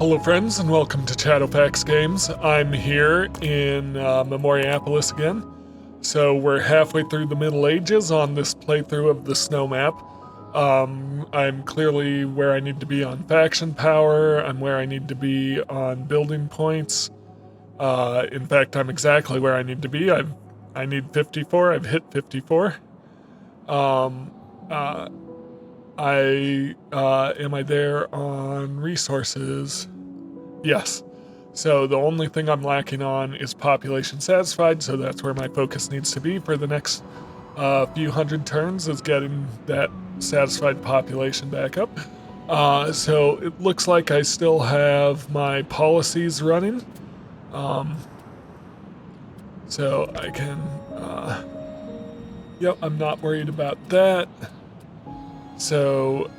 Hello friends and welcome to Shadowfax Games. I'm here in Memoriapolis again. So we're halfway through the Middle Ages on this playthrough of the snow map. I'm clearly where I need to be on faction power. I'm where I need to be on building points. In fact, I'm exactly where I need to be. I need 54. I've hit 54. Am I there on resources? Yes. So the only thing I'm lacking on is population satisfied, so that's where my focus needs to be for the next few hundred turns, is getting that satisfied population back up. So it looks like I still have my policies running. So I can, yep, I'm not worried about that. So,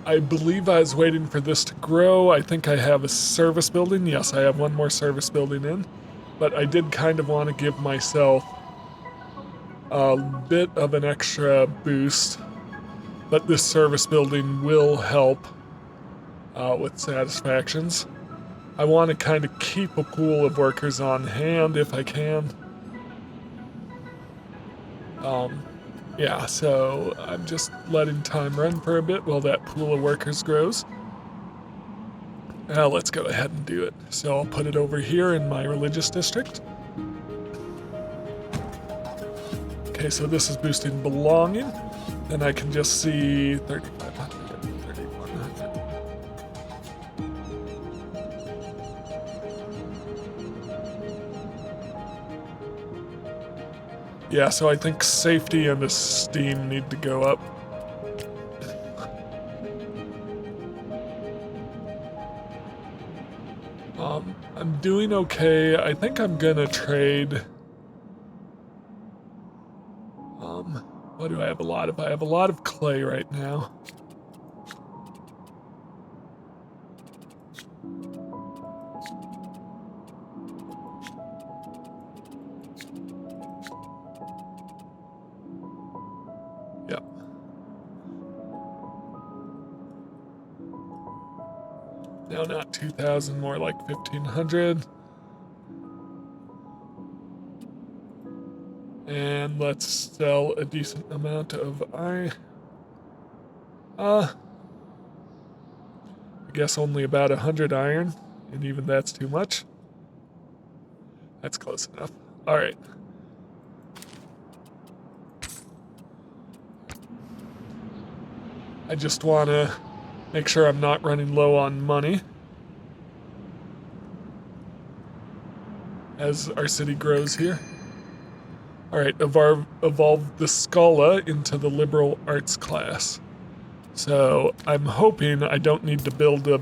I believe I was waiting for this to grow. I think I have a service building. Yes, I have one more service building in. But I did kind of want to give myself a bit of an extra boost. But this service building will help with satisfactions. I want to kind of keep a pool of workers on hand if I can. Yeah, so I'm just letting time run for a bit while that pool of workers grows. Now let's go ahead and do it. So I'll put it over here in my religious district. Okay, so this is boosting belonging. Then I can just see 3,500, 3,100. Yeah, so I think safety and esteem need to go up. I'm doing okay. I think I'm gonna trade. What do I have a lot of? I have a lot of clay right now. Yep. Now not 2,000, more like 1,500. And let's sell a decent amount of I guess only about 100 iron, and even that's too much. That's close enough. All right. I just want to make sure I'm not running low on money as our city grows here. All right, evolve the Scala into the liberal arts class. So I'm hoping I don't need to build a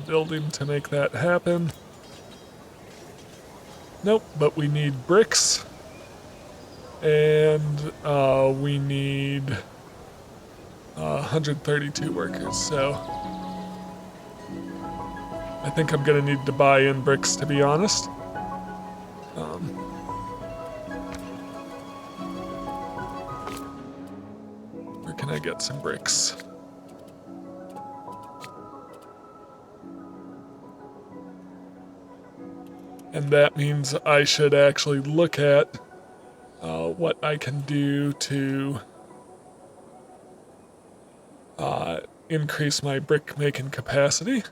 building to make that happen. Nope, but we need bricks. And we need 132 workers, so I think I'm gonna need to buy in bricks, to be honest. Where can I get some bricks? And that means I should actually look at what I can do to increase my brick making capacity.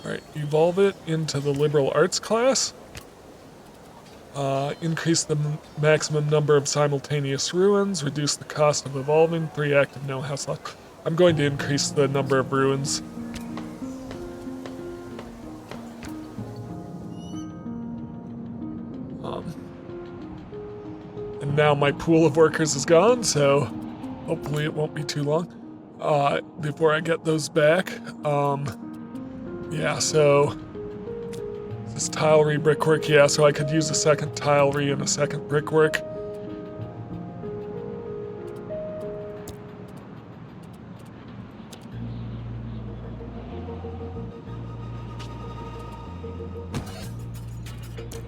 Alright, evolve it into the liberal arts class. Increase the maximum number of simultaneous ruins, reduce the cost of evolving, 3 active, no house lock. I'm going to increase the number of ruins. And now my pool of workers is gone, so hopefully it won't be too long before I get those back. Yeah, so this tilery brickwork, yeah, so I could use a second tilery and a second brickwork.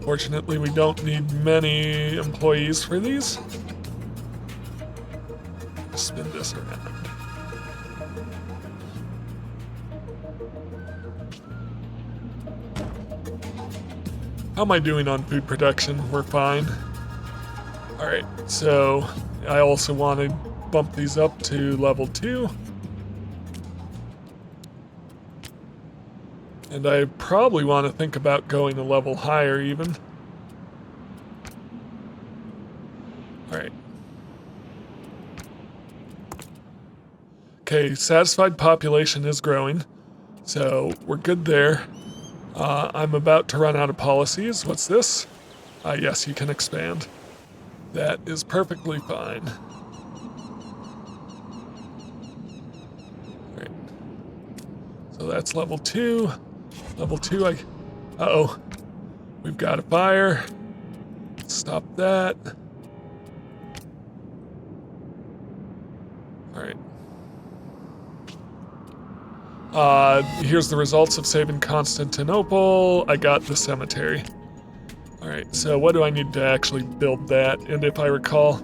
Fortunately, we don't need many employees for these. Spin this around. How am I doing on food production? We're fine. Alright, so I also want to bump these up to level 2. And I probably want to think about going a level higher even. Alright. Okay, satisfied population is growing, so we're good there. I'm about to run out of policies. What's this? Yes, you can expand. That is perfectly fine. Alright. So that's level 2. Level 2, uh-oh. We've got a fire. Stop that. Alright. Here's the results of saving Constantinople. I got the cemetery. Alright, so what do I need to actually build that? And if I recall,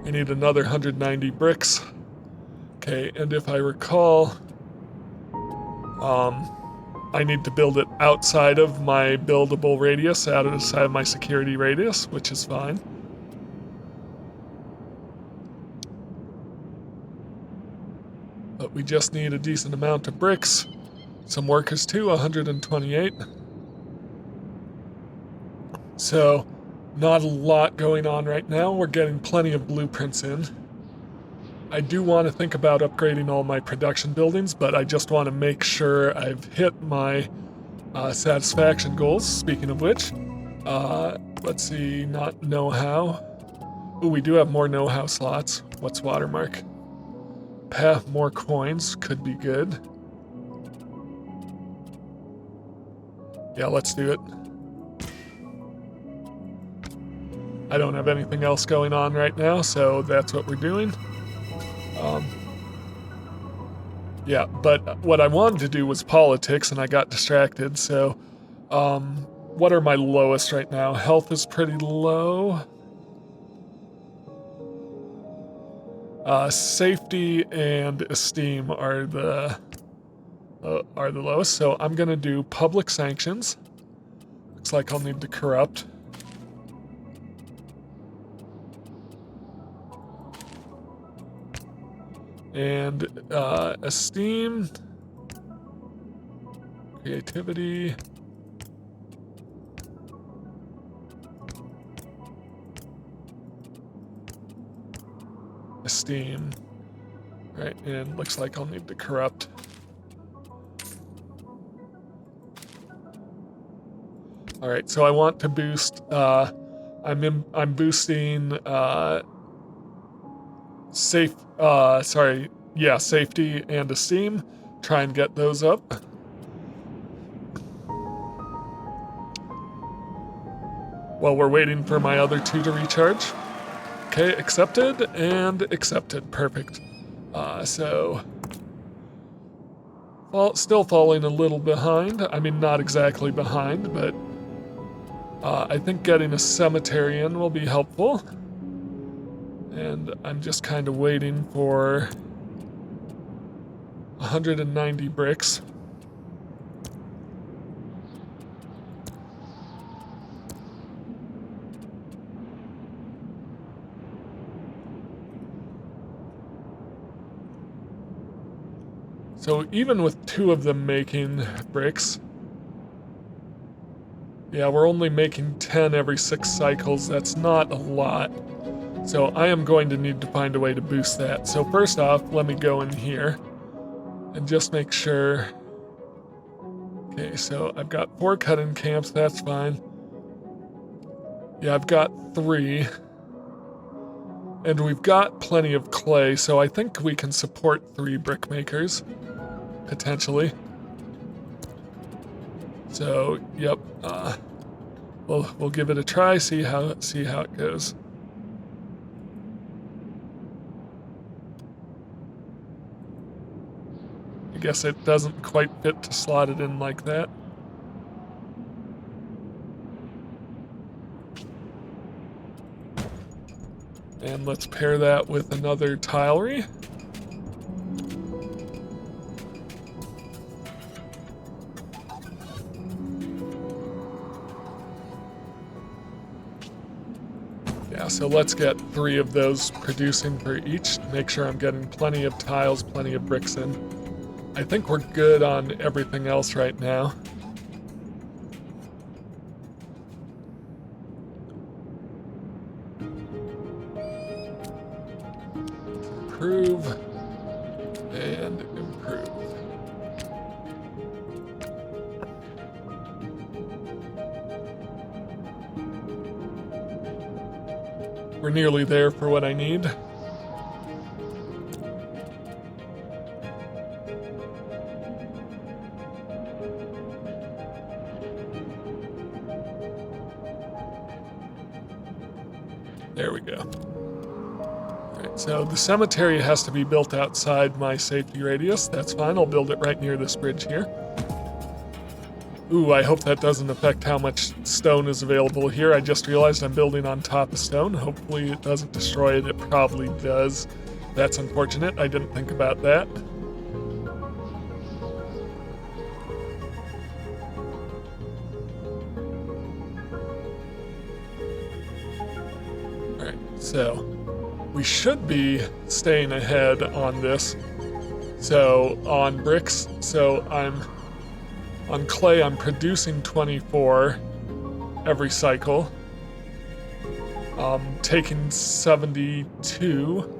I need another 190 bricks. Okay, and if I recall, I need to build it outside of my buildable radius, outside of my security radius, which is fine. But we just need a decent amount of bricks. Some workers too, 128. So, not a lot going on right now. We're getting plenty of blueprints in. I do want to think about upgrading all my production buildings, but I just want to make sure I've hit my satisfaction goals. Speaking of which, let's see, not know-how. Ooh, we do have more know-how slots. What's watermark? Path more coins could be good. Yeah, let's do it. I don't have anything else going on right now, so that's what we're doing. Yeah, but what I wanted to do was politics, and I got distracted, so what are my lowest right now? Health is pretty low. Safety and esteem are the lowest, so I'm gonna do public sanctions. Looks like I'll need to corrupt. And esteem, creativity, esteem, right? And looks like I'll need to corrupt. All right, so I want to boost. I'm boosting safety and esteem. Try and get those up. While we're waiting for my other two to recharge. Okay, accepted and accepted. Perfect. Still falling a little behind. I mean, not exactly behind, but I think getting a cemetery in will be helpful. And I'm just kind of waiting for 190 bricks. So even with two of them making bricks, yeah, we're only making 10 every 6 cycles. That's not a lot. So I am going to need to find a way to boost that. So first off, let me go in here and just make sure. Okay, so I've got 4 cut-in camps, that's fine. Yeah, I've got 3. And we've got plenty of clay, so I think we can support 3 brick makers, potentially. So, yep, we'll give it a try, see how it goes. I guess it doesn't quite fit to slot it in like that. And let's pair that with another tilery. Yeah, so let's get 3 of those producing per each. Make sure I'm getting plenty of tiles, plenty of bricks in. I think we're good on everything else right now. Improve and improve. We're nearly there for what I need. There we go. So the cemetery has to be built outside my safety radius. That's fine, I'll build it right near this bridge here. Ooh, I hope that doesn't affect how much stone is available here. I just realized I'm building on top of stone. Hopefully it doesn't destroy it. It probably does. That's unfortunate. I didn't think about that. Alright, so we should be staying ahead on this. So on bricks, on clay, I'm producing 24 every cycle. Taking 72.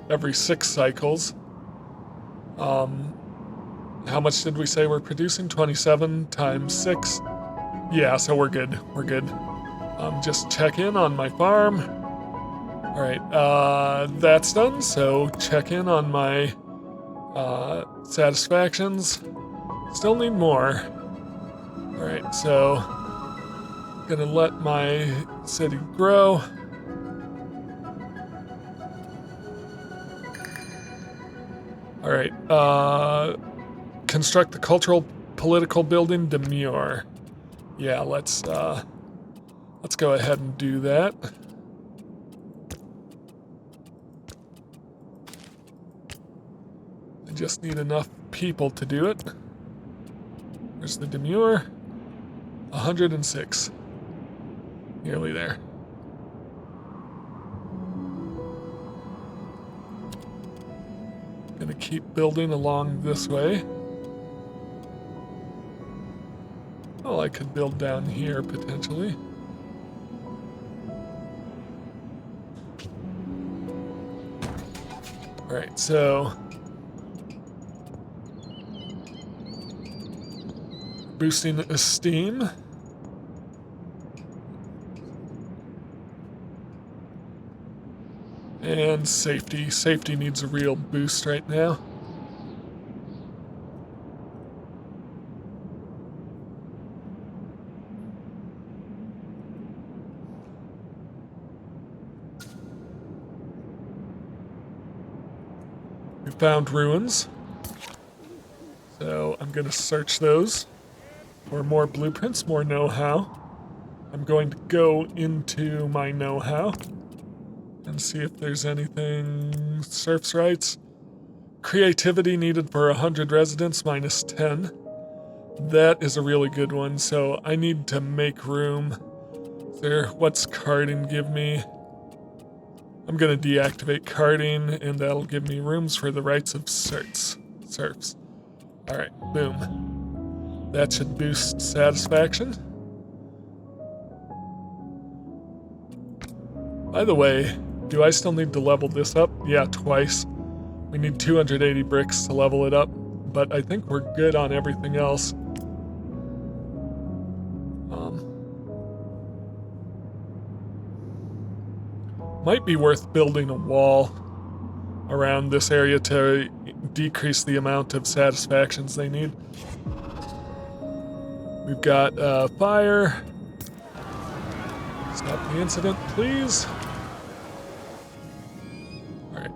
Every 6 cycles. How much did we say we're producing? 27 times 6. Yeah, so we're good. We're good. Just check in on my farm. Alright, that's done, so check in on my satisfactions. Still need more. Alright, so gonna let my city grow. Alright, construct the cultural political building demure. Yeah, let's go ahead and do that. I just need enough people to do it. There's the demure. 106. Nearly there. Gonna keep building along this way. Oh, I could build down here potentially. Alright, so boosting esteem. And safety. Safety needs a real boost right now. We found ruins. So I'm going to search those for more blueprints, more know-how. I'm going to go into my know-how and see if there's anything. Serfs' rights. Creativity needed for 100 residents, minus 10. That is a really good one, so I need to make room. What's carding give me? I'm gonna deactivate carding, and that'll give me rooms for the rights of serfs. Alright, boom. That should boost satisfaction. By the way, do I still need to level this up? Yeah, twice. We need 280 bricks to level it up, but I think we're good on everything else. Might be worth building a wall around this area to decrease the amount of satisfactions they need. We've got fire. Stop the incident, please. Alright.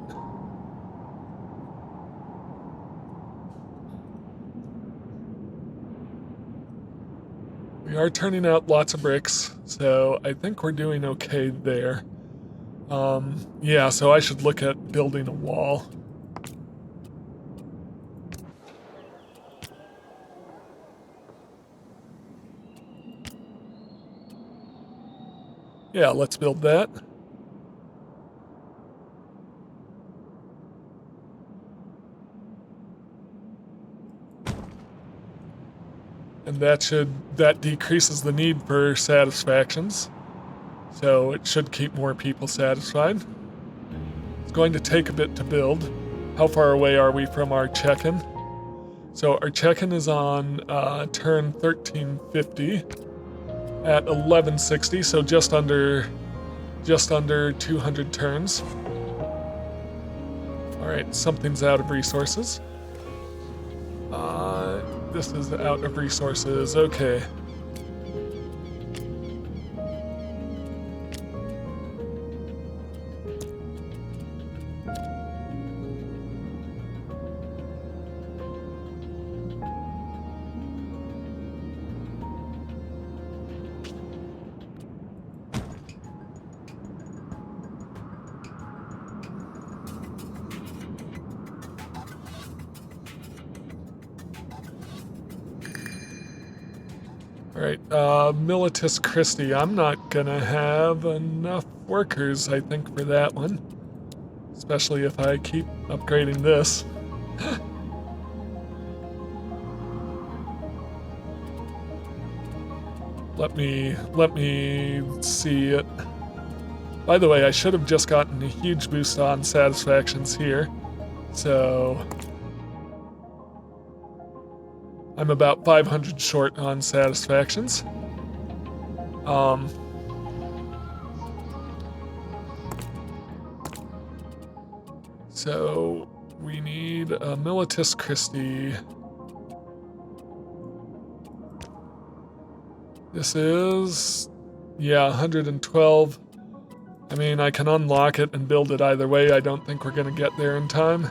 We are turning out lots of bricks, so I think we're doing okay there. Yeah, so I should look at building a wall. Yeah, let's build that. And that decreases the need for satisfactions. So it should keep more people satisfied. It's going to take a bit to build. How far away are we from our check-in? So our check-in is on turn 1350 at 1160, so just under 200 turns. All right, something's out of resources. This is out of resources. Okay. Alright, Militus Christi. I'm not gonna have enough workers, I think, for that one. Especially if I keep upgrading this. Let me see it. By the way, I should have just gotten a huge boost on satisfactions here. So I'm about 500 short on satisfactions. So we need a Militus Christi. This is, yeah, 112. I mean, I can unlock it and build it either way. I don't think we're gonna get there in time.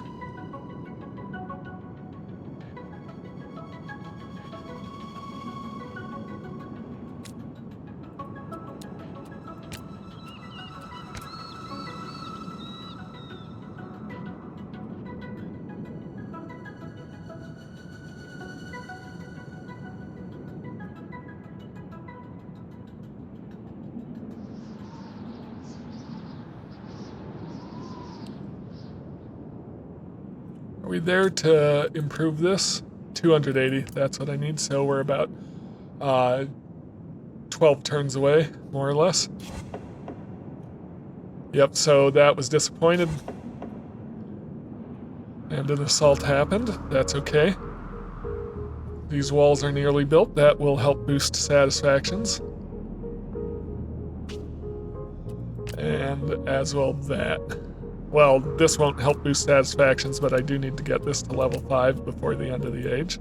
Are we there to improve this? 280, that's what I need, so we're about 12 turns away, more or less. Yep, so that was disappointed. And an assault happened, that's okay. These walls are nearly built, that will help boost satisfactions. And as well that. Well, this won't help boost satisfactions, but I do need to get this to level 5 before the end of the age.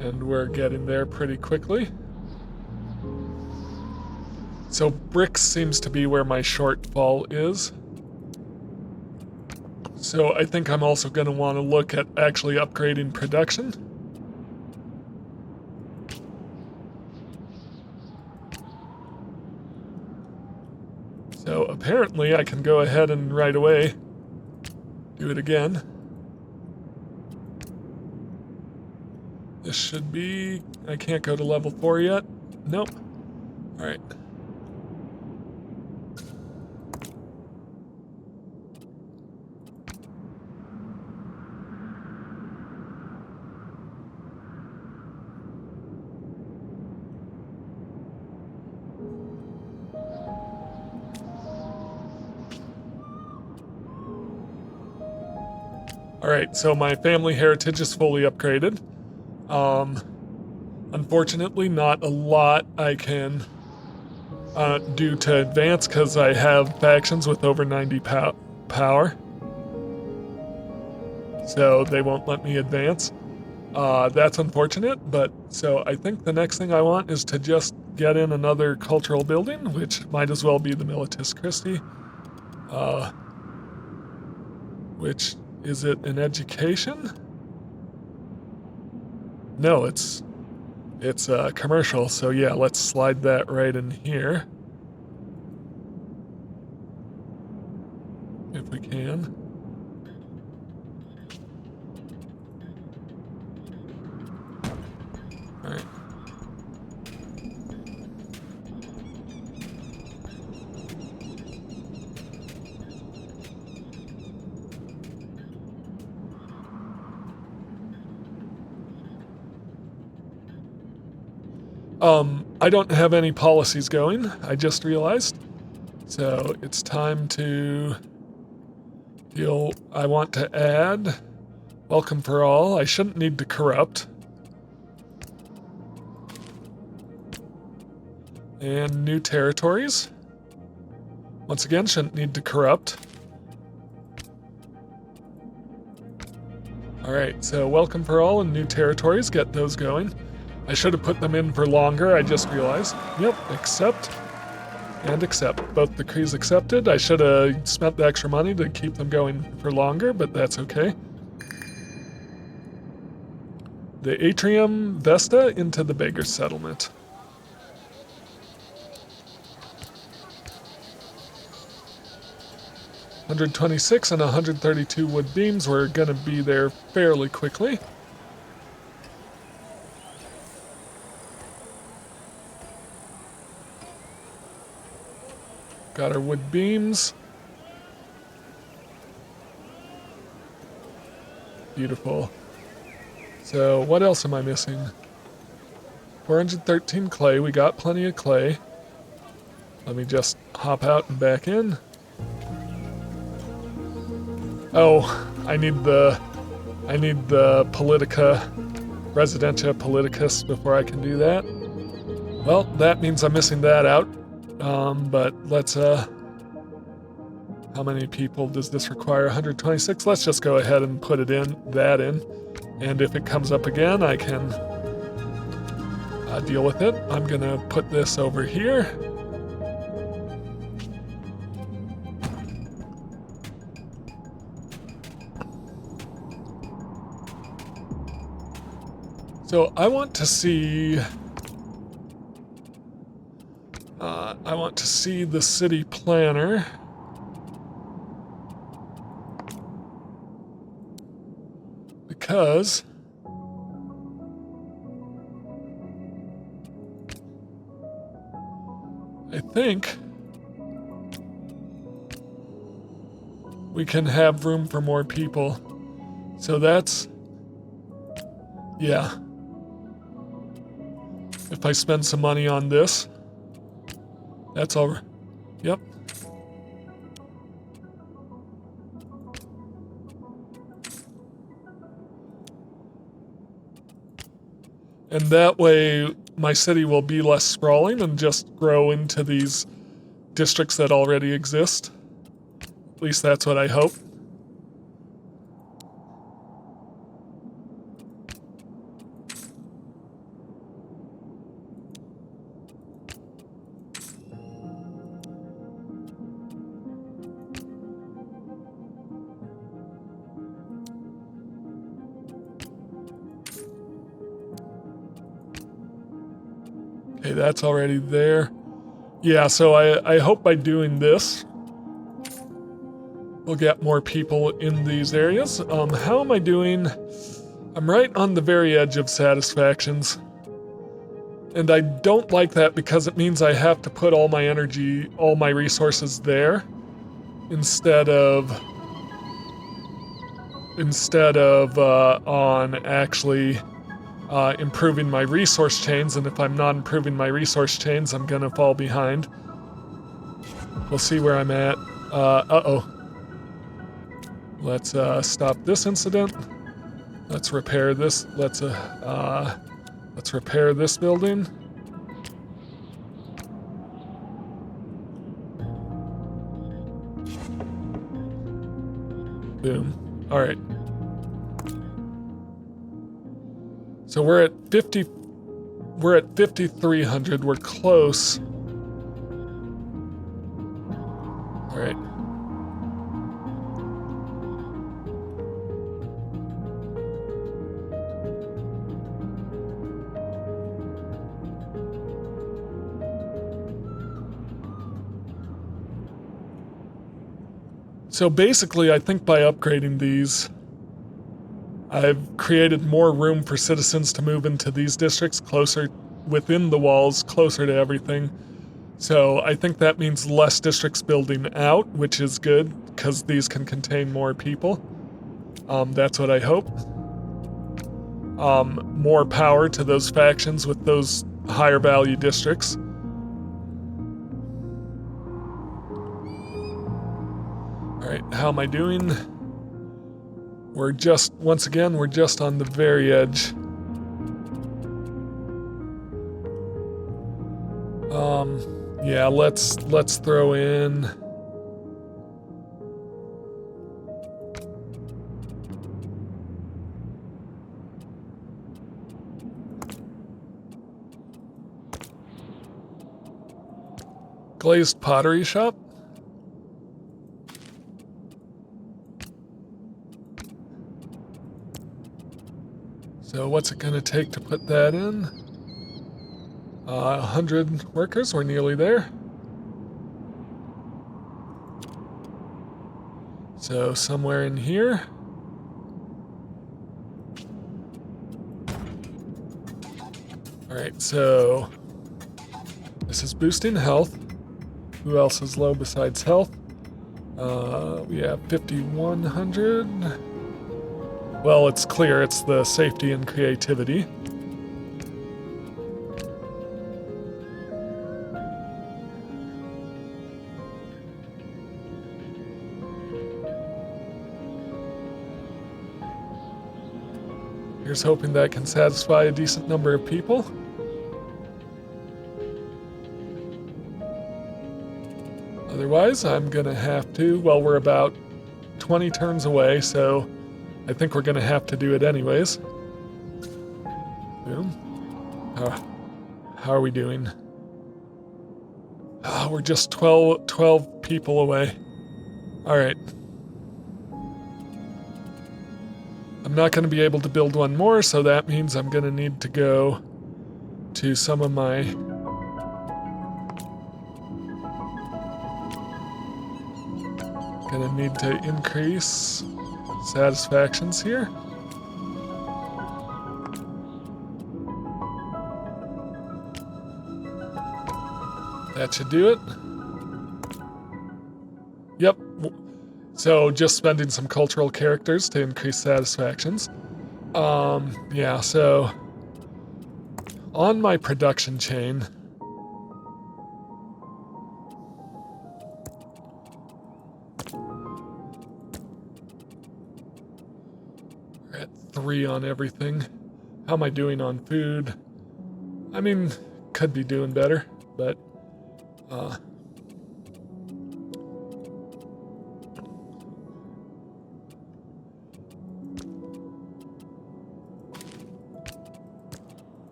And we're getting there pretty quickly. So bricks seems to be where my shortfall is. So I think I'm also going to want to look at actually upgrading production. So apparently I can go ahead and right away do it again. This should be, I can't go to level 4 yet. Nope. All right. Alright, so my family heritage is fully upgraded. Unfortunately, not a lot I can do to advance because I have factions with over 90 power. So they won't let me advance. That's unfortunate, but so I think the next thing I want is to just get in another cultural building, which might as well be the Militus Christi. Which, is it an education? No, it's commercial, so yeah, let's slide that right in here. If we can. All right. I don't have any policies going, I just realized. So it's time to I want to add welcome for all. I shouldn't need to corrupt. And new territories. Once again, shouldn't need to corrupt. All right, so welcome for all and new territories, get those going. I should have put them in for longer, I just realized. Yep, accept and accept. Both decrees accepted. I should have spent the extra money to keep them going for longer, but that's okay. The Atrium Vesta into the Beggar Settlement. $126 and 132 wood beams. We're gonna be there fairly quickly. Got our wood beams. Beautiful. So what else am I missing? 413 clay. We got plenty of clay. Let me just hop out and back in. Oh, I need the Politica, Residentia Politicus before I can do that. Well, that means I'm missing that out. But let's, how many people does this require? 126? Let's just go ahead and put that in. And if it comes up again, I can deal with it. I'm gonna put this over here. So I want to see the city planner. Because I think we can have room for more people. So that's, yeah. If I spend some money on this, that's all. Yep. And that way, my city will be less sprawling and just grow into these districts that already exist. At least that's what I hope. Okay, that's already there. Yeah, so I hope by doing this, we'll get more people in these areas. How am I doing? I'm right on the very edge of satisfactions. And I don't like that because it means I have to put all my energy, all my resources there instead of on actually improving my resource chains, and if I'm not improving my resource chains, I'm gonna fall behind. We'll see where I'm at. Uh-oh. Let's stop this incident. Let's repair this. Let's repair this building. Boom. All right. So we're at 5,300. We're close. All right. So basically, I think by upgrading these, I've created more room for citizens to move into these districts closer within the walls, closer to everything. So I think that means less districts building out, which is good because these can contain more people. That's what I hope. More power to those factions with those higher value districts. All right, how am I doing? We're just, once again, we're just on the very edge. Yeah, let's throw in glazed pottery shop. So what's it gonna take to put that in? 100 workers, we're nearly there. So somewhere in here. All right, so this is boosting health. Who else is low besides health? We have 5,100. Well, it's clear it's the safety and creativity. Here's hoping that can satisfy a decent number of people. Otherwise, I'm gonna have to, well, we're about 20 turns away, so I think we're gonna have to do it anyways. Boom. How are we doing? We're just 12 people away. All right. I'm not gonna be able to build one more, so that means I'm gonna need to go to some of my gonna need to increase satisfactions here. That should do it. Yep. So just spending some cultural characters to increase satisfactions. Yeah, so on my production chain, we're at 3 on everything. How am I doing on food? I mean, could be doing better, but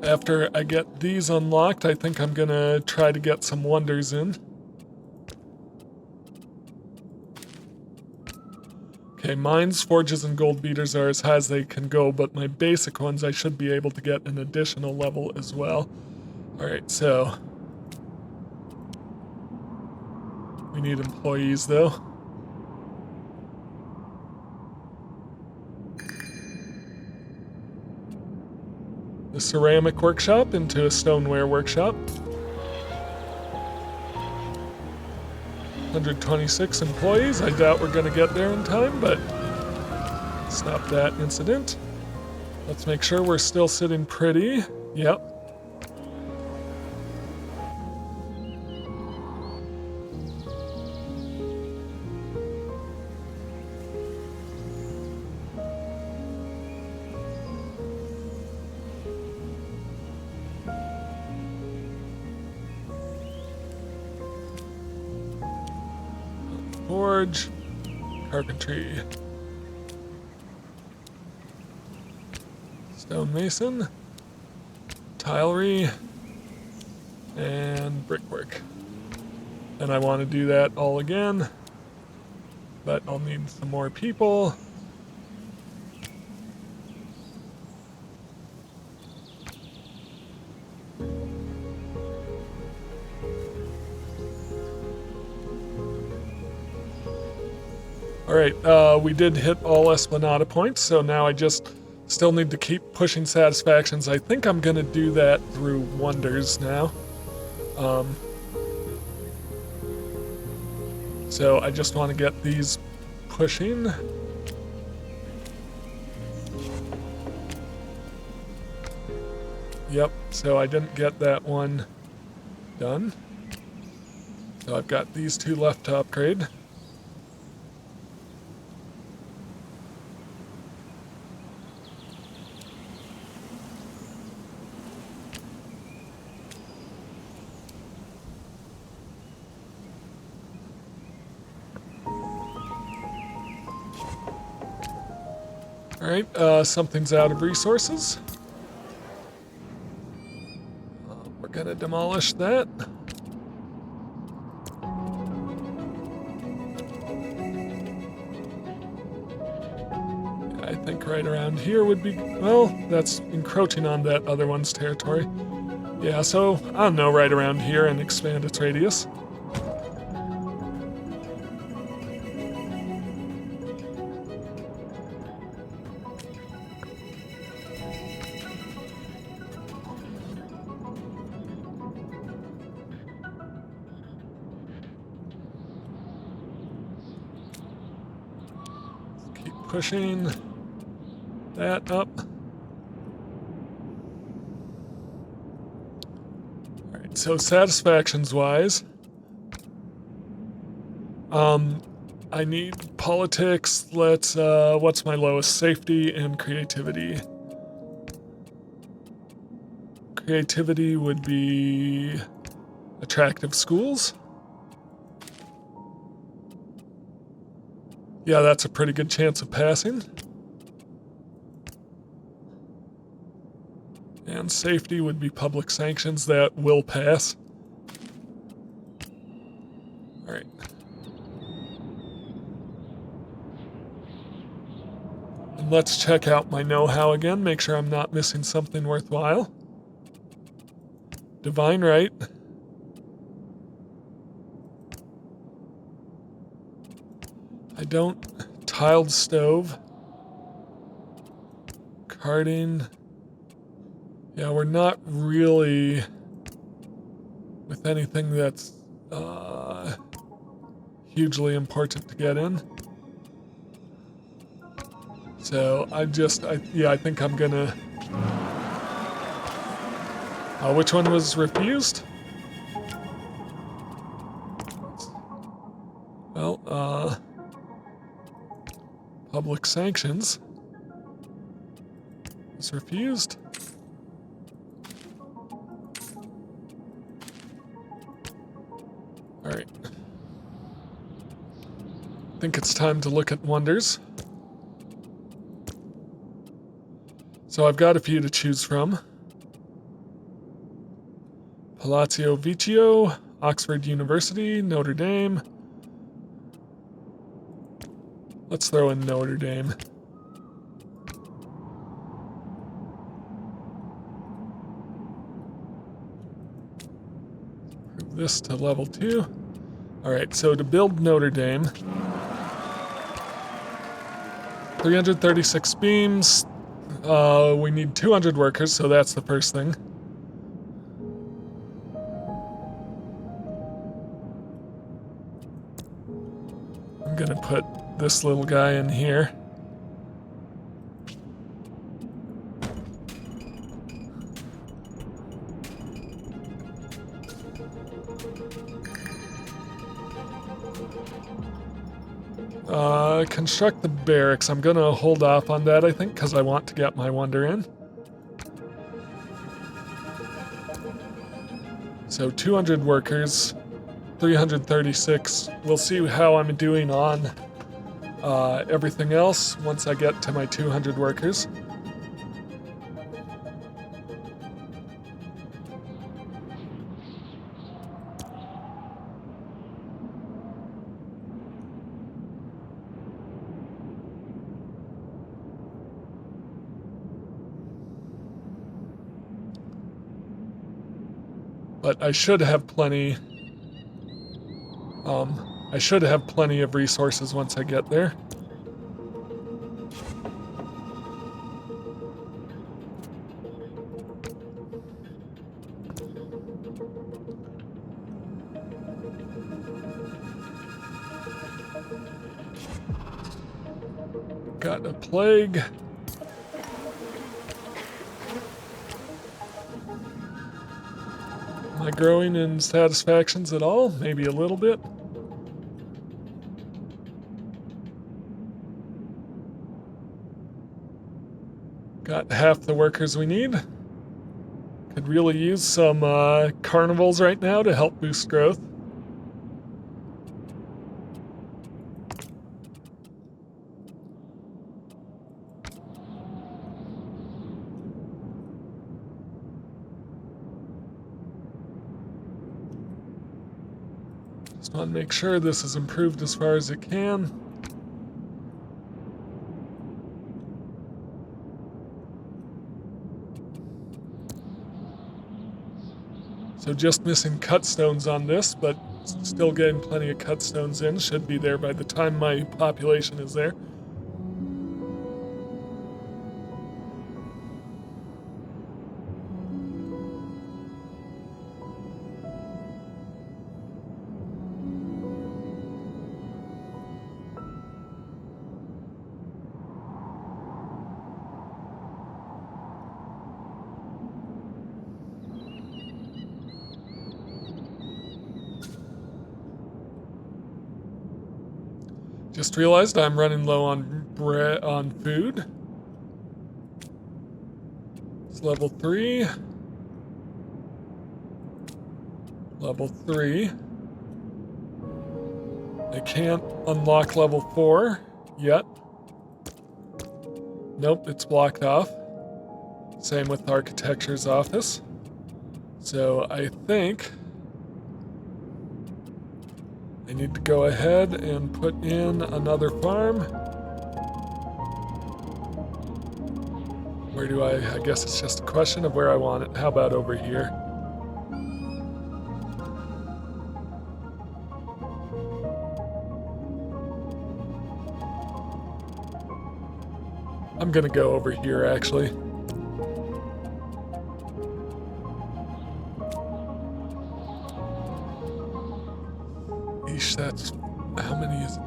after I get these unlocked, I think I'm gonna try to get some wonders in. Okay, mines, forges, and gold beaters are as high as they can go, but my basic ones I should be able to get an additional level as well. Alright, so we need employees though. The ceramic workshop into a stoneware workshop. 126 employees. I doubt we're gonna get there in time, but stop that incident. Let's make sure we're still sitting pretty. Yep. Forge, carpentry, stonemason, tilery, and brickwork. And I want to do that all again, but I'll need some more people. Alright, we did hit all Esplanada points, so now I just still need to keep pushing satisfactions. I think I'm gonna do that through wonders now. So I just want to get these pushing. Yep, so I didn't get that one done. So I've got these two left to upgrade. Alright, something's out of resources. We're gonna demolish that. I think right around here would be, well, that's encroaching on that other one's territory. Yeah, so, I don't know, right around here and expand its radius. Keep pushing that up. Alright, so satisfactions wise, I need politics. Let's, what's my lowest? Safety and creativity. Creativity would be attractive schools. Yeah, that's a pretty good chance of passing. And safety would be public sanctions that will pass. Alright. And let's check out my know-how again, make sure I'm not missing something worthwhile. Divine right. I don't. Tiled stove. Carting. Yeah, we're not really with anything that's hugely important to get in. So I think I'm gonna. Which one was refused? Well, public sanctions was refused. Alright. I think it's time to look at wonders. So I've got a few to choose from. Palazzo Vecchio, Oxford University, Notre Dame. Let's throw in Notre Dame. Improve this to level 2. Alright, so to build Notre Dame, 336 beams. We need 200 workers, so that's the first thing. I'm gonna put this little guy in here. Construct the barracks. I'm gonna hold off on that, I think, because I want to get my wonder in. So 200 workers, 336. We'll see how I'm doing on everything else once I get to my 200 workers. But I should have plenty I should have plenty of resources once I get there. Got a plague. Am I growing in satisfactions at all? Maybe a little bit. Got half the workers we need. Could really use some carnivals right now to help boost growth. Just want to make sure this is improved as far as it can. So just missing cut stones on this, but still getting plenty of cut stones in. Should be there by the time my population is there. Just realized I'm running low on food. It's level 3. Level 3. I can't unlock level 4 yet. Nope, it's blocked off. Same with Architecture's office. So I think I need to go ahead and put in another farm. Where do I guess it's just a question of where I want it. How about over here? I'm gonna go over here actually. Eesh, that's, how many is it?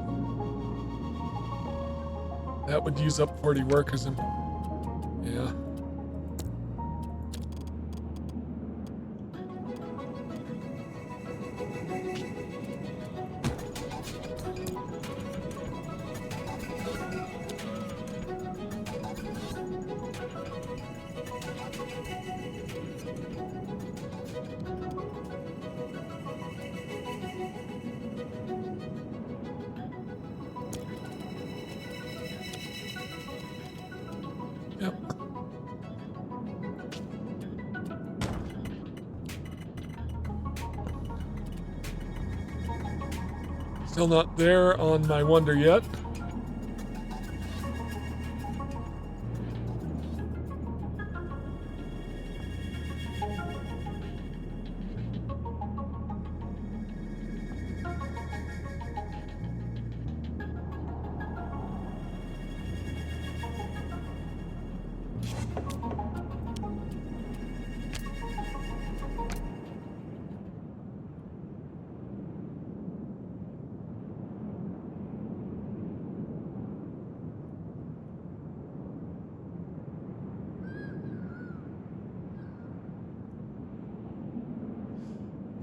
That would use up 40 workers and, yeah. Yep. Still not there on my wonder yet.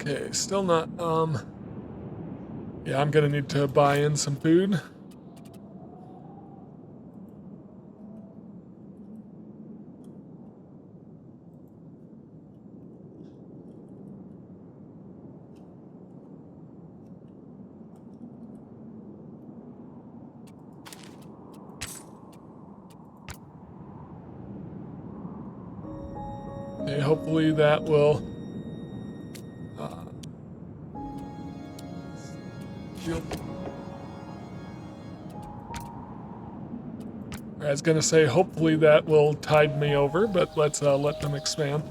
Okay, still not, yeah, I'm gonna need to buy in some food. Okay, hopefully that will I was gonna say hopefully that will tide me over, but let's let them expand.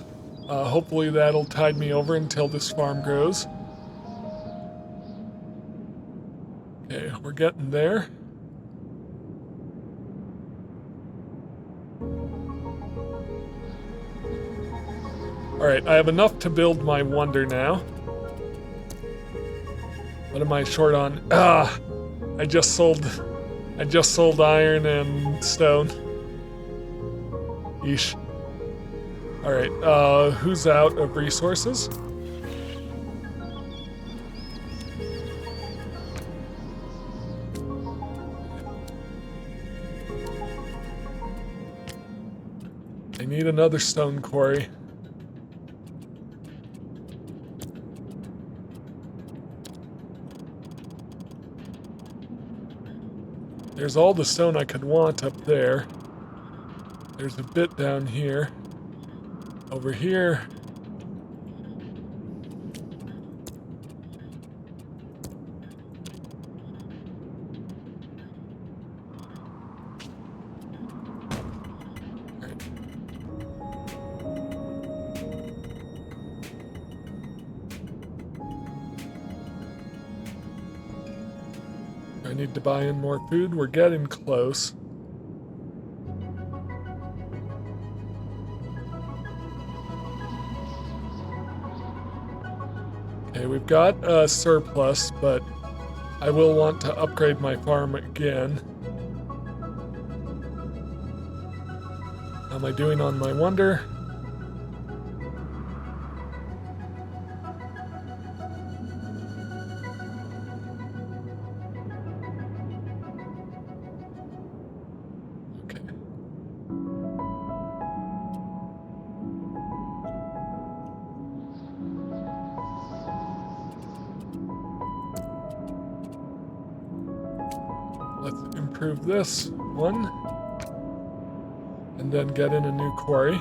Hopefully that'll tide me over until this farm grows. Okay, we're getting there. Alright, I have enough to build my wonder now. What am I short on? I just sold iron and stone. Yeesh. Alright, who's out of resources? I need another stone quarry. There's all the stone I could want up there. There's a bit down here. Over here. Right. I need to buy in more food. We're getting close. Okay, we've got a surplus, but I will want to upgrade my farm again. How am I doing on my wonder? Okay. Let's improve this one. And then get in a new quarry.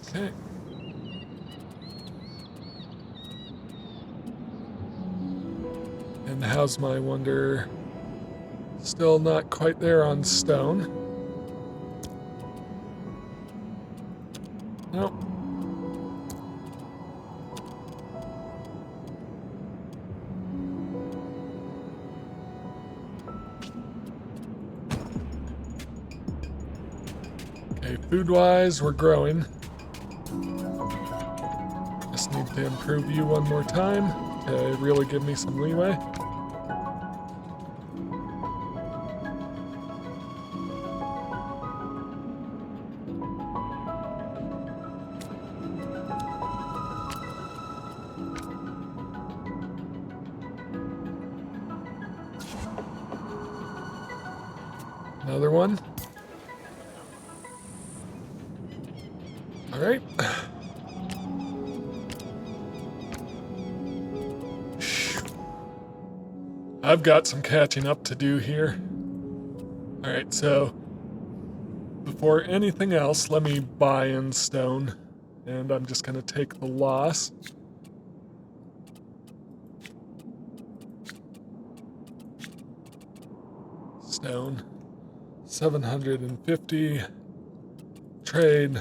Okay. And how's my wonder? Still not quite there on stone. Nope. Okay, food-wise, we're growing. Just need to improve you one more time to really give me some leeway. Another one. All right. I've got some catching up to do here. All right, so before anything else, let me buy in stone, and I'm just gonna take the loss. Stone, 750. Trade.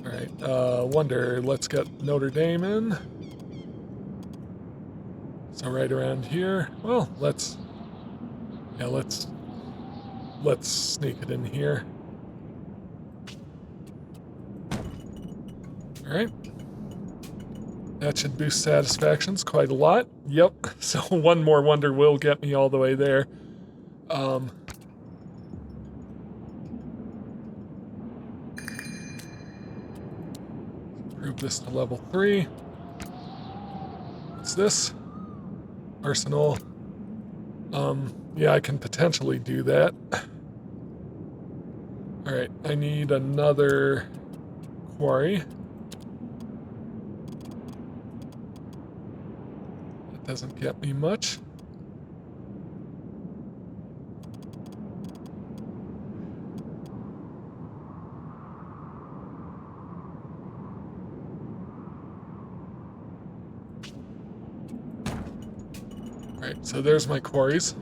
All right, wonder, let's get Notre Dame in. So right around here. Well, let's sneak it in here. All right. That should boost satisfactions quite a lot. Yep. So one more wonder will get me all the way there. Improve this to level 3. What's this? Arsenal. Yeah, I can potentially do that. All right, I need another quarry. That doesn't get me much. All right, so there's my quarries.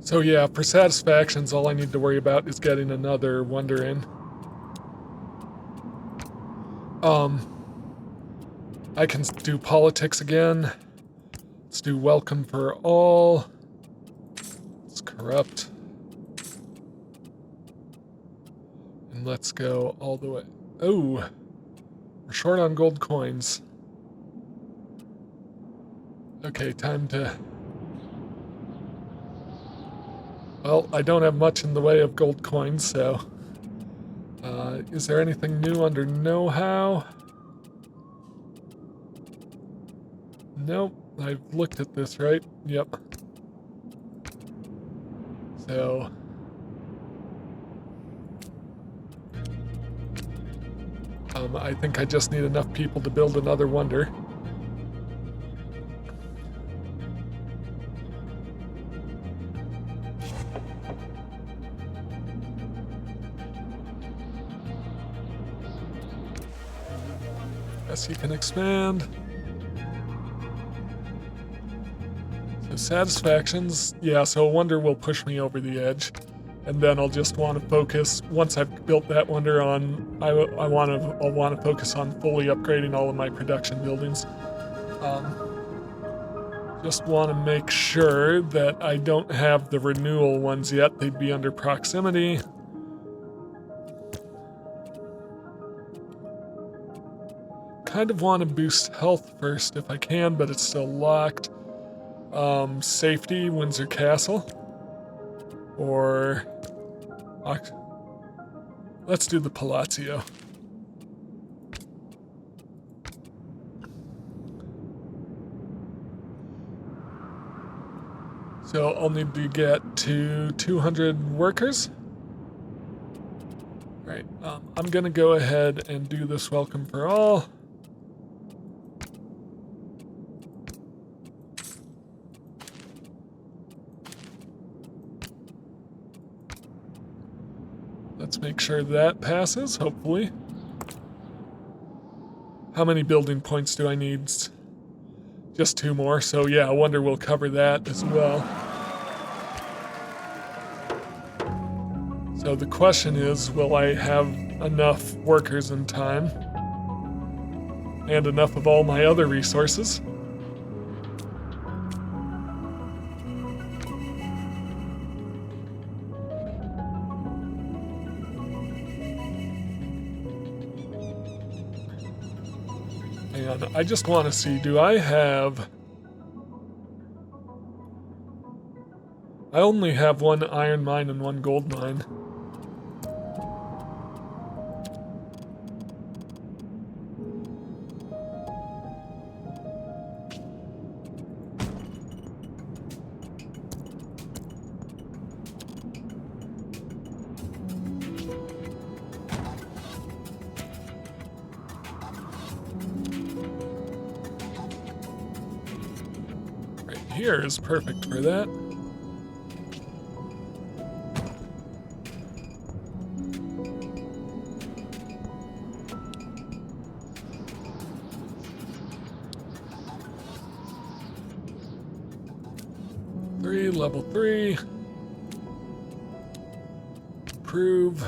So yeah, for satisfactions, all I need to worry about is getting another wonder in. I can do politics again. Let's do welcome for all. Let's corrupt. And let's go all the way. Oh, we're short on gold coins. Okay, time to... Well, I don't have much in the way of gold coins, so... is there anything new under know-how? Nope, I've looked at this, right? Yep. So... I think I just need enough people to build another wonder. Yes, you can expand. So satisfactions, yeah, so a wonder will push me over the edge. And then I'll just want to focus, once I've built that wonder on, I'll want to focus on fully upgrading all of my production buildings. Just want to make sure that I don't have the renewal ones yet. They'd be under proximity. Kind of want to boost health first if I can, but it's still locked. Safety, Windsor Castle. Or... let's do the Palazzo. So I'll need to get to 200 workers. Right, I'm gonna go ahead and do this welcome for all. Let's make sure that passes, hopefully. How many building points do I need? Just 2 more, so yeah, I wonder we'll cover that as well. So the question is, will I have enough workers in time? And enough of all my other resources? And I just want to see, do I have... I only have 1 iron mine and 1 gold mine. Here is perfect for that. Level 3. Improve.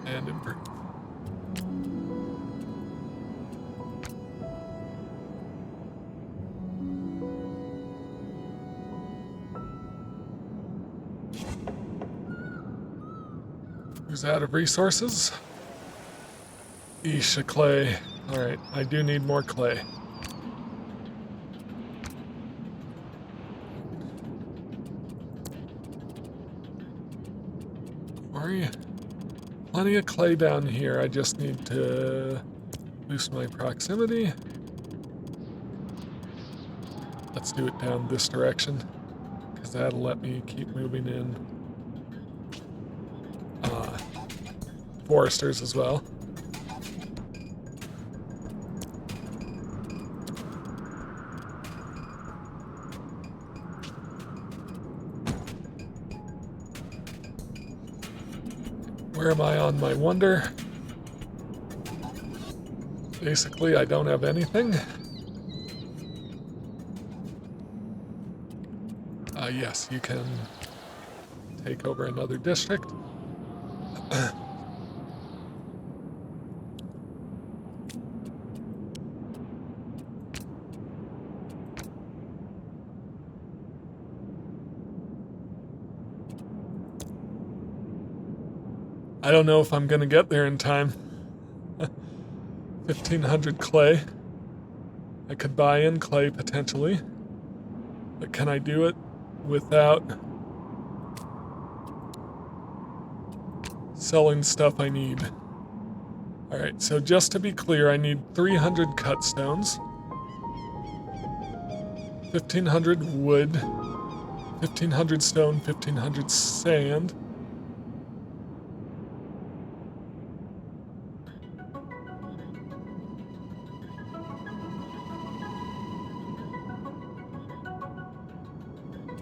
And improve. Who's out of resources? Eesh, clay. Alright, I do need more clay. Plenty of clay down here. I just need to boost my proximity. Let's do it down this direction, because that'll let me keep moving in foresters as well. Where am I on my wonder? Basically, I don't have anything. Yes, you can take over another district. I don't know if I'm gonna get there in time. 1,500 clay. I could buy in clay potentially, but can I do it without selling stuff I need? Alright, so just to be clear, I need 300 cut stones, 1,500 wood, 1,500 stone, 1,500 sand.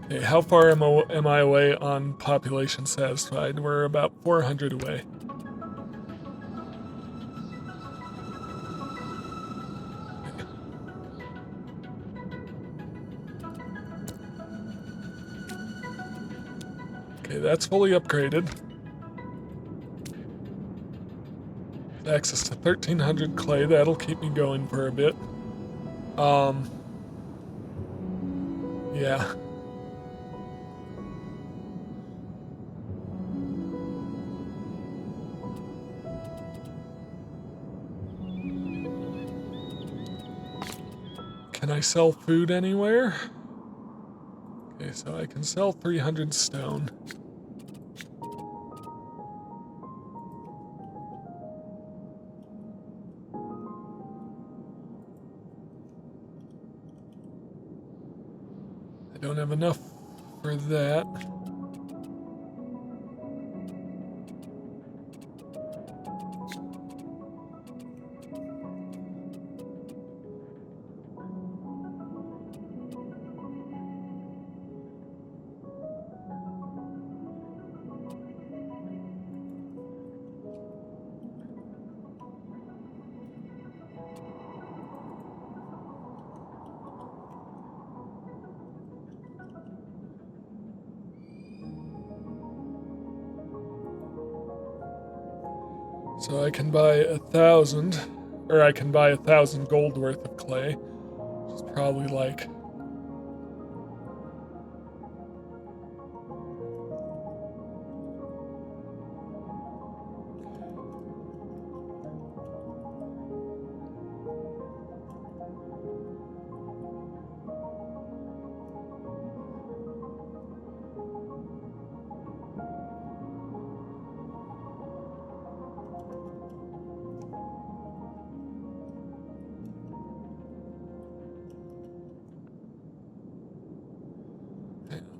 Okay, how far am I away on population satisfied? We're about 400 away. Okay, that's fully upgraded. Access to 1,300 clay, that'll keep me going for a bit. Yeah. Can I sell food anywhere? Okay, so I can sell 300 stone. I don't have enough for that. So I can buy 1,000, or I can buy 1,000 gold worth of clay, which is probably like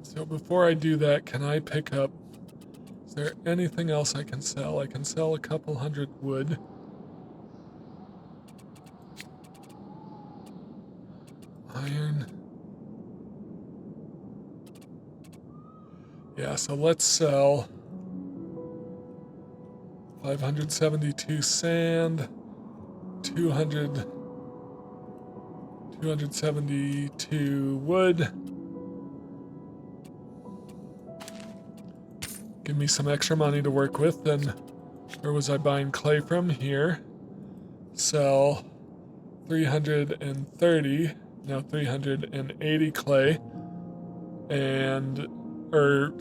So before I do that, can I pick up, is there anything else I can sell? I can sell a couple hundred wood. Iron. Yeah, so let's sell 572 sand, 272 wood. Give me some extra money to work with. Then where was I buying clay from? Here. Sell 380 clay and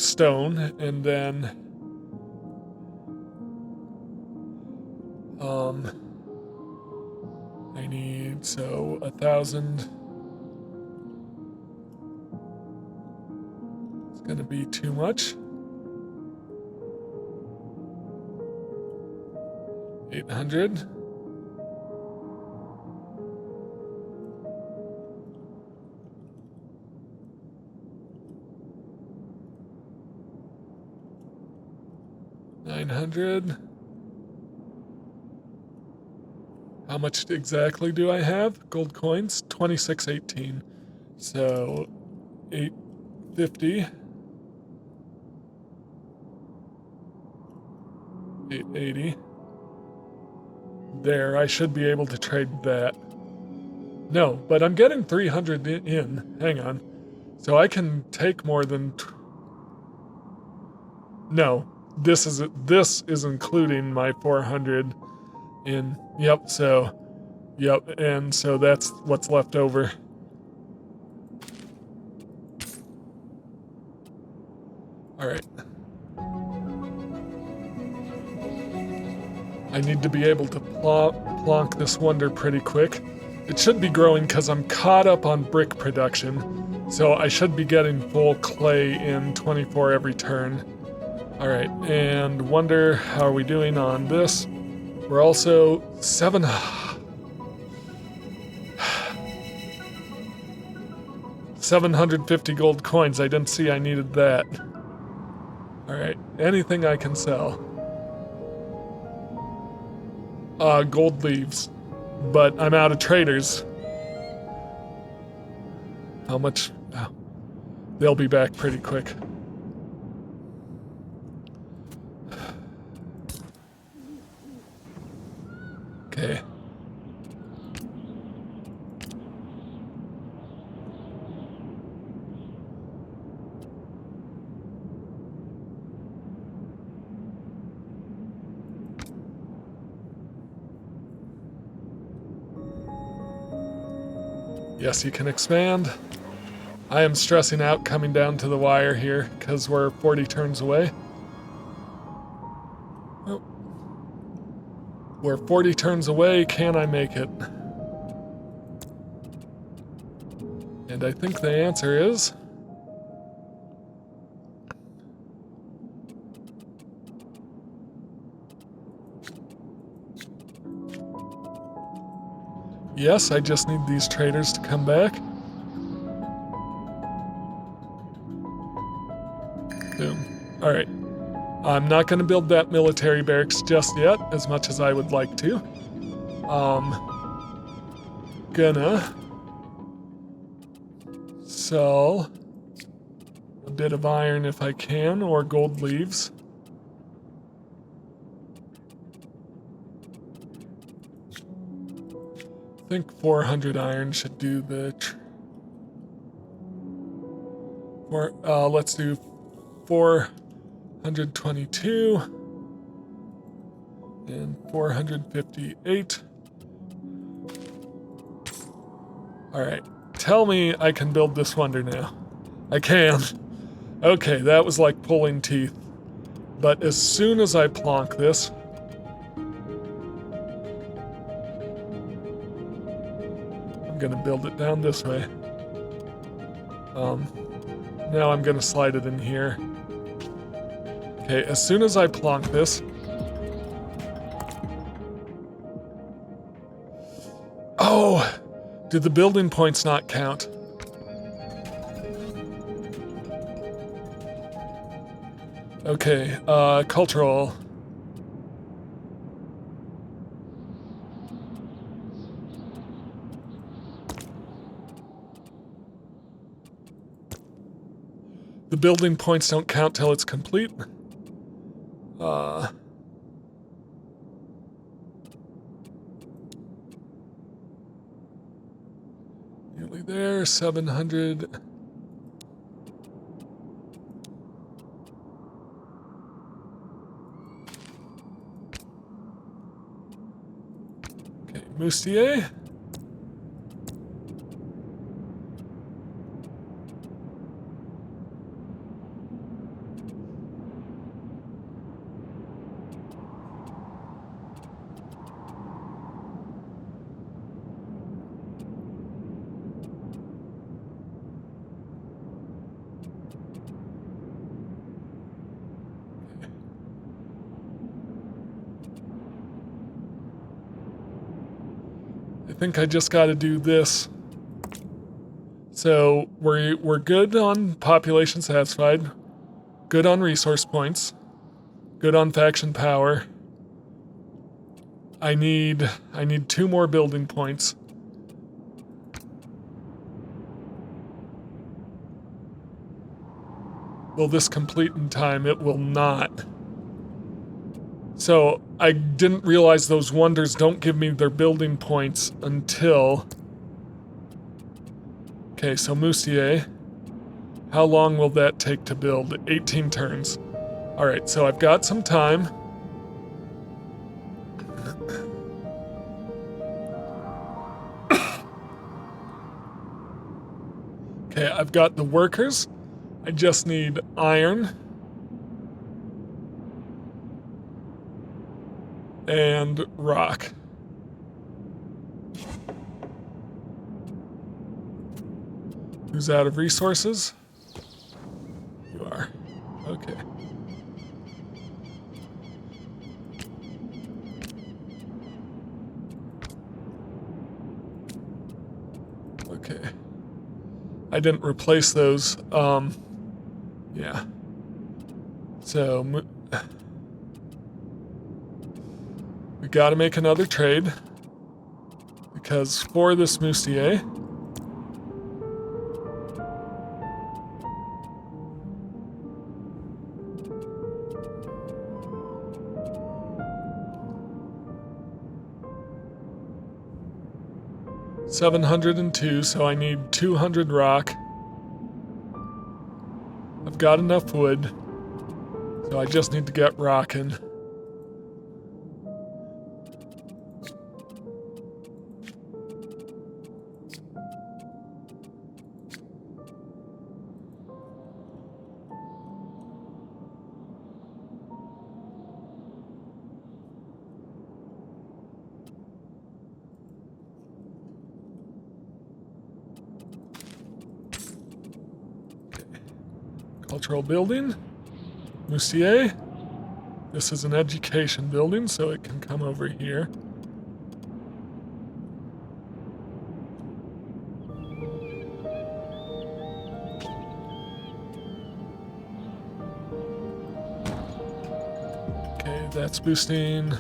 stone, and then I need 1,000. It's gonna be too much. 800. $900. How much exactly do I have? Gold coins? 2618. So 850. 880. There, I should be able to trade that. No, but I'm getting 300 in. Hang on. So I can take more than... No, this is including my 400 in... Yep, so... Yep, and so that's what's left over. Alright. I need to be able to plonk this wonder pretty quick. It should be growing because I'm caught up on brick production, so I should be getting full clay in 24 every turn. Alright, and wonder how are we doing on this? We're also 750 gold coins. I didn't see I needed that. Alright, anything I can sell. Gold leaves. But I'm out of traders. How much? Oh, they'll be back pretty quick. Okay. Yes, you can expand. I am stressing out coming down to the wire here because we're 40 turns away. Oh. We're 40 turns away. Can I make it? And I think the answer is... Yes, I just need these traders to come back. Boom. Alright. I'm not going to build that military barracks just yet, as much as I would like to. Gonna sell a bit of iron if I can, or gold leaves. I think 400 iron should do the... let's do 422 and 458. Alright, tell me I can build this wonder now. I can. Okay, that was like pulling teeth. But as soon as I plonk this... I'm gonna build it down this way. Now I'm gonna slide it in here. Okay, as soon as I plonk this... Oh! Did the building points not count? Okay, cultural. The building points don't count till it's complete. Nearly there, 700. Okay, Moustier. I think I just got to do this. So we're good on population satisfied, good on resource points, good on faction power. I need 2 more building points. Will this complete in time? It will not. So I didn't realize those wonders don't give me their building points until... Okay, so Moustier. How long will that take to build? 18 turns. All right, so I've got some time. Okay, I've got the workers. I just need iron. And rock. Who's out of resources? You are. Okay. Okay. I didn't replace those. Yeah. So, we gotta make another trade. Because for this Moustier, $702, so I need 200 rock. I've got enough wood, so I just need to get rocking. Cultural building, Moustier. This is an education building, so it can come over here. Okay, that's boosting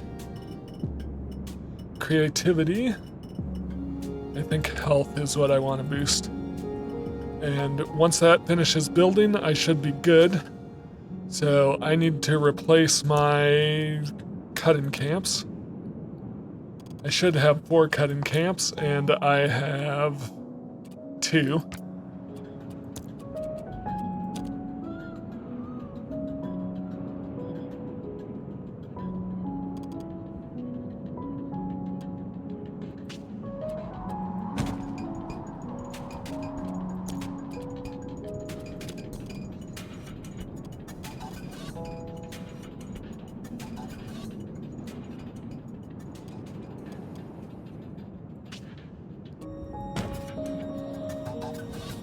creativity. I think health is what I want to boost. And once that finishes building, I should be good. So I need to replace my cut-in camps. I should have 4 cut-in camps, and I have 2.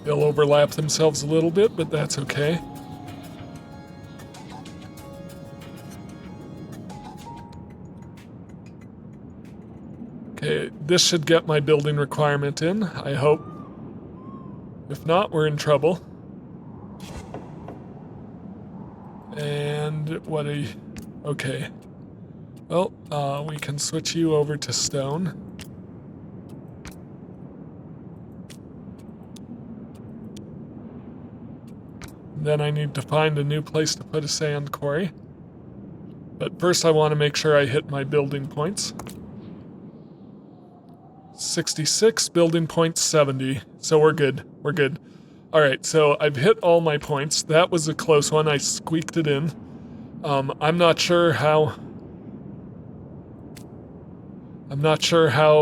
They'll overlap themselves a little bit, but that's okay. Okay, this should get my building requirement in, I hope. If not, we're in trouble. And what a... Okay. Well, we can switch you over to stone. Then I need to find a new place to put a sand quarry. But first I want to make sure I hit my building points. 66, building point 70. So we're good. We're good. Alright, so I've hit all my points. That was a close one. I squeaked it in. I'm not sure how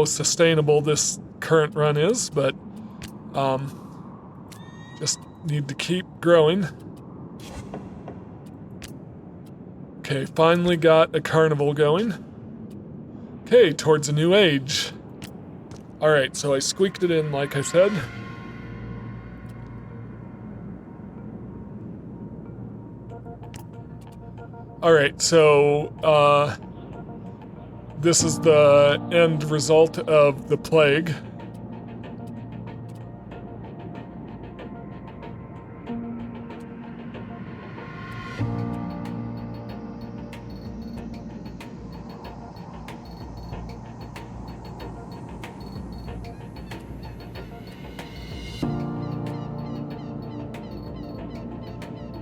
sustainable this current run is, but just need to keep growing. Okay, finally got a carnival going. Okay, towards a new age. Alright, so I squeaked it in like I said. Alright, so this is the end result of the plague.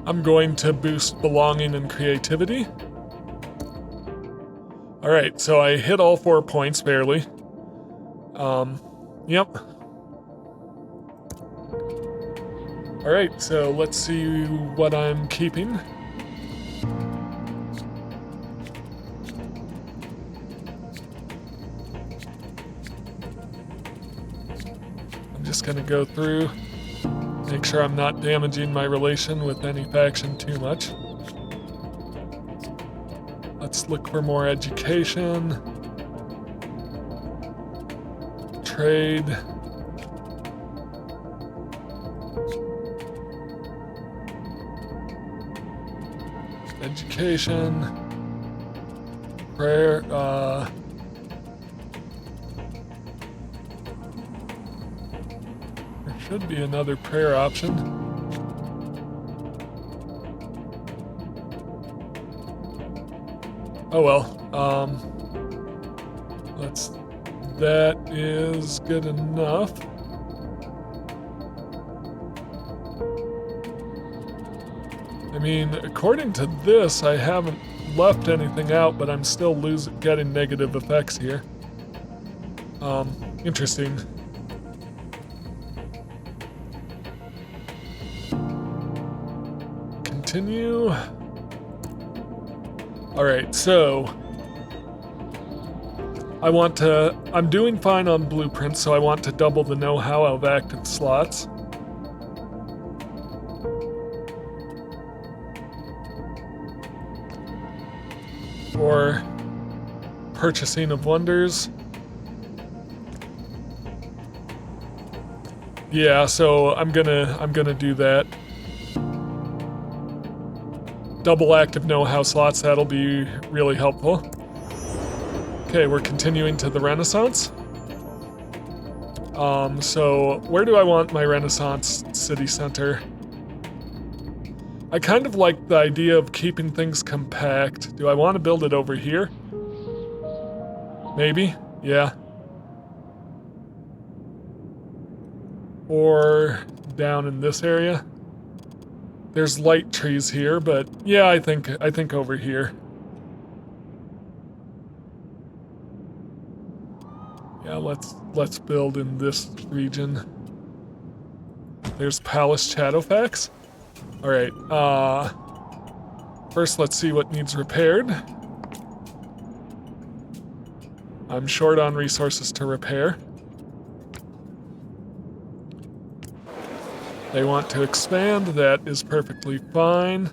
I'm going to boost belonging and creativity. Alright, so I hit all 4 points barely. Yep. Alright, so let's see what I'm keeping. I'm just gonna go through, make sure I'm not damaging my relation with any faction too much. Let's look for more education, trade. Education, prayer, there should be another prayer option. Oh well, that is good enough. I mean, according to this, I haven't left anything out, but I'm still getting negative effects here. Interesting. Continue. Alright, so I'm doing fine on blueprints, so I want to double the know-how of active slots. Or purchasing of wonders. Yeah, so I'm gonna do that. Double active know-how slots, that'll be really helpful. Okay, we're continuing to the Renaissance. So where do I want my Renaissance city center? I kind of like the idea of keeping things compact. Do I want to build it over here? Maybe, yeah. Or down in this area. There's light trees here, but yeah, I think over here. Yeah, let's build in this region. There's Palace Shadowfax. Alright, first let's see what needs repaired. I'm short on resources to repair. They want to expand, that is perfectly fine.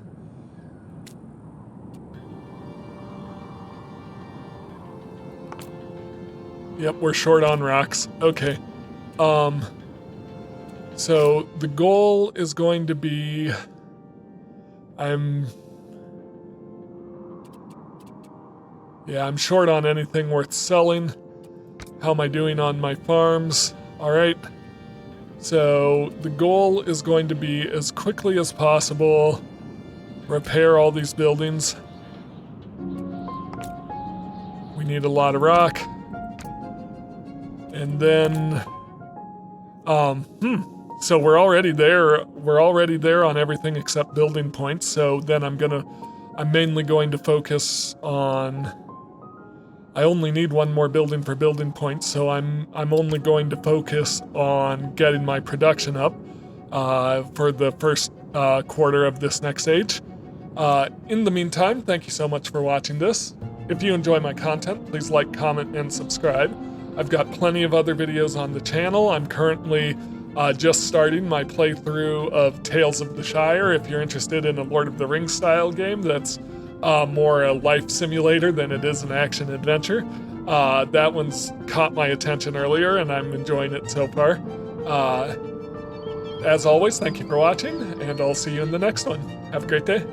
Yep, we're short on rocks. Okay. So the goal is going to be... I'm short on anything worth selling. How am I doing on my farms? Alright. So the goal is going to be, as quickly as possible, repair all these buildings. We need a lot of rock. And then, so we're already there. We're already there on everything except building points. So then I'm mainly going to focus on, I only need one more building for building points. So I'm only going to focus on getting my production up, for the first, quarter of this next age. In the meantime, thank you so much for watching this. If you enjoy my content, please like, comment, and subscribe. I've got plenty of other videos on the channel. I'm currently just starting my playthrough of Tales of the Shire. If you're interested in a Lord of the Rings style game that's more a life simulator than it is an action adventure. That one's caught my attention earlier and I'm enjoying it so far. As always, thank you for watching and I'll see you in the next one. Have a great day.